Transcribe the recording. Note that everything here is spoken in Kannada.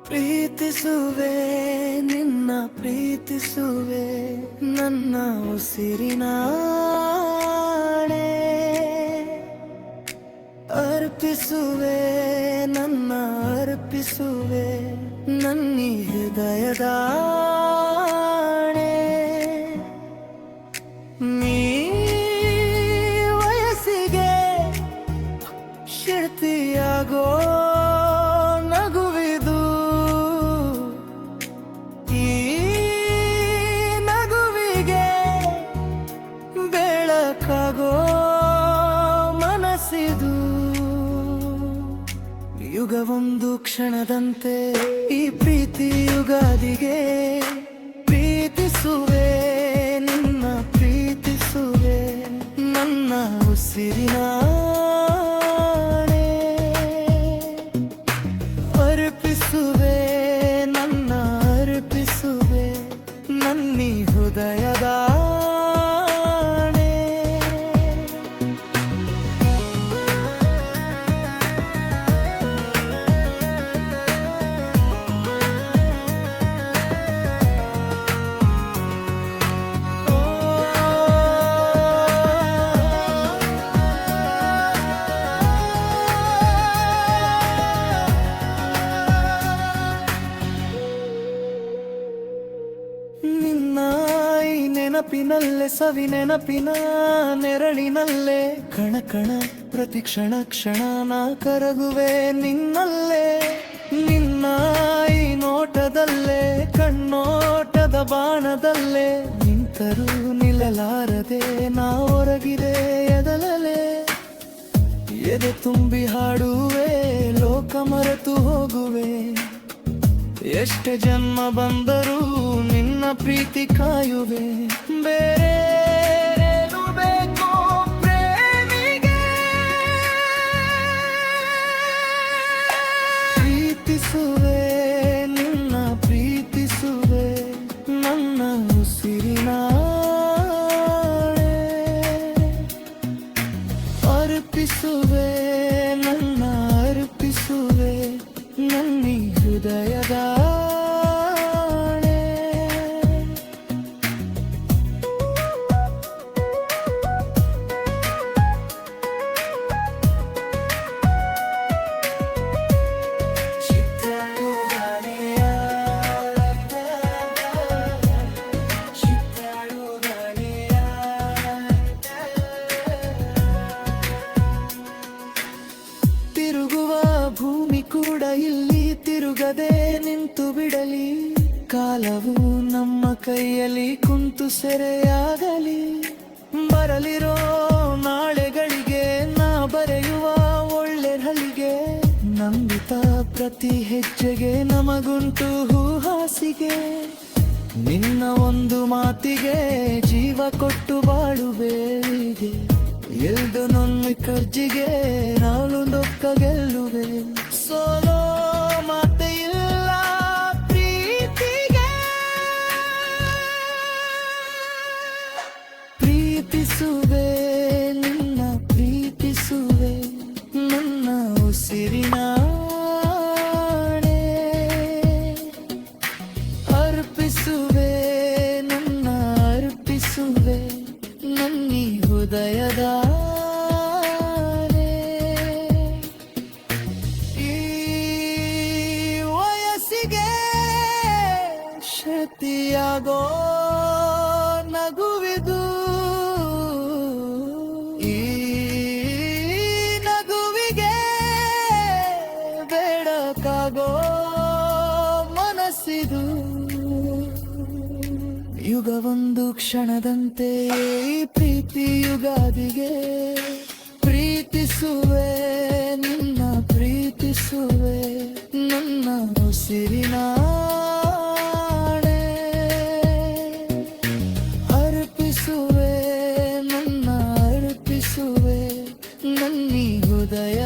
ಪ್ರೀತಿಸುವೆ ನಿನ್ನ ಪ್ರೀತಿಸುವೆ ನನ್ನ ಉಸಿರಿನಾಣೆ ಅರ್ಪಿಸುವೆ ನನ್ನ ಅರ್ಪಿಸುವೆ ನನ್ನಿ ಹೃದಯದಾಣೆ ನೀ ವಯಸ್ಸಿಗೆ ಶಿರ್ತಿಯಾಗೋ ನಗುವಿದು ಈ ನಗುವಿಗೆ ಬೆಳಕಾಗೋ ಮನಸ್ಸಿದು ಯುಗವೊಂದು ಕ್ಷಣದಂತೆ ಈ ಪ್ರೀತಿ ಯುಗಾದಿಗೆ ಪ್ರೀತಿಸುವೆ ನಿನ್ನ ಪ್ರೀತಿಸುವೆ ನನ್ನ ಉಸಿರಿನಾಣೆ ಅರ್ಪಿಸುವೆ ನನ್ನ ಅರ್ಪಿಸುವೆ ನನ್ನಿ ಹೃದಯದಾಣೆ ನೆನಪಿನಲ್ಲೇ ಸವಿ ನೆನಪಿನ ನೆರಳಿನಲ್ಲೇ ಕಣ ಕಣ ಪ್ರತಿ ಕ್ಷಣ ಕ್ಷಣ ನಾ ಕರಗುವೆ ನಿನ್ನಲ್ಲೇ ನಿನ್ನ ಈ ನೋಟದಲ್ಲೇ ಕಣ್ಣೋಟದ ಬಾಣದಲ್ಲೇ ನಿಂತರೂ ನಿಲ್ಲಲಾರದೆ ನಾ ಹೊರಗಿದೆ ಎದಲಲೆ ಎದೆ ತುಂಬಿ ಹಾಡುವೆ ಲೋಕ ಮರೆತು ಹೋಗುವೆ ಎಷ್ಟೇ ಜನ್ಮ ಬಂದರೂ ನಿನ್ನ ಪ್ರೀತಿ ಕಾಯುವೆ ಬೇರೇನು ಬೇಕೋ ಪ್ರೇಮಿಗೆ ಪ್ರೀತಿಸುವೆ ನಿನ್ನ ಪ್ರೀತಿಸುವೆ ನನ್ನ ಉಸಿರಿನಾಣೆ ಅರ್ಪಿಸುವೆ ನನ್ನ ಅರ್ಪಿಸುವೆ ನನ್ನಿ ಹೃದಯದ ತಿರುಗುವ ಭೂಮಿ ಕೂಡ ಇಲ್ಲಿ ತಿರುಗದೆ ನಿಂತು ಬಿಡಲಿ ಕಾಲವು ನಮ್ಮ ಕೈಯಲ್ಲಿ ಕುಂತು ಸೆರೆಯಾಗಲಿ ಬರಲಿರೋ ನಾಳೆಗಳಿಗೆ ನಾ ಬರೆಯುವ ಒಳ್ಳೆ ಹಲಿಗೆ ನಂಬಿತ ಪ್ರತಿ ಹೆಜ್ಜೆಗೆ ನಮಗುಂಟು ಹಾಸಿಗೆ ನಿನ್ನ ಒಂದು ಮಾತಿಗೆ ಜೀವ ಕೊಟ್ಟು ಬಾಳುವೆ ಎಲ್ದು ನನ್ನ ಕರ್ಜಿಗೆ ನಾನು ದೊಕ್ಕ ಗೆಲ್ಲುವೆ ಸೋಲೋ ಮಾತೆ ಇಲ್ಲ ಪ್ರೀತಿಗೆ ಪ್ರೀತಿಸುವೆ ನಿನ್ನ ಪ್ರೀತಿಸುವೆ ನನ್ನ ಉಸಿರಿನಾಣೆ ಅರ್ಪಿಸುವೆ ನನ್ನ ಅರ್ಪಿಸುವೆ ನನ್ನಿ ಹೃದಯದ ಈ ವಯಸ್ಸಿಗೆ ಶೃತಿಯಾಗೋ ನಗುವಿದು ಈ ನಗುವಿಗೆ ಬೆಳಕಾಗೋ ಮನಸ್ಸಿದು ಯುಗವೊಂದು ಕ್ಷಣದಂತೆ ಈ ಪ್ರೀತಿ ಯುಗಾದಿಗೆ ಪ್ರೀತಿಸುವೆ ನಿನ್ನ ಪ್ರೀತಿಸುವೆ ನನ್ನ ಉಸಿರಿನಾಣೆ ಅರ್ಪಿಸುವೆ ನನ್ನ ಅರ್ಪಿಸುವೆ ನನ್ನಿ ಹೃದಯ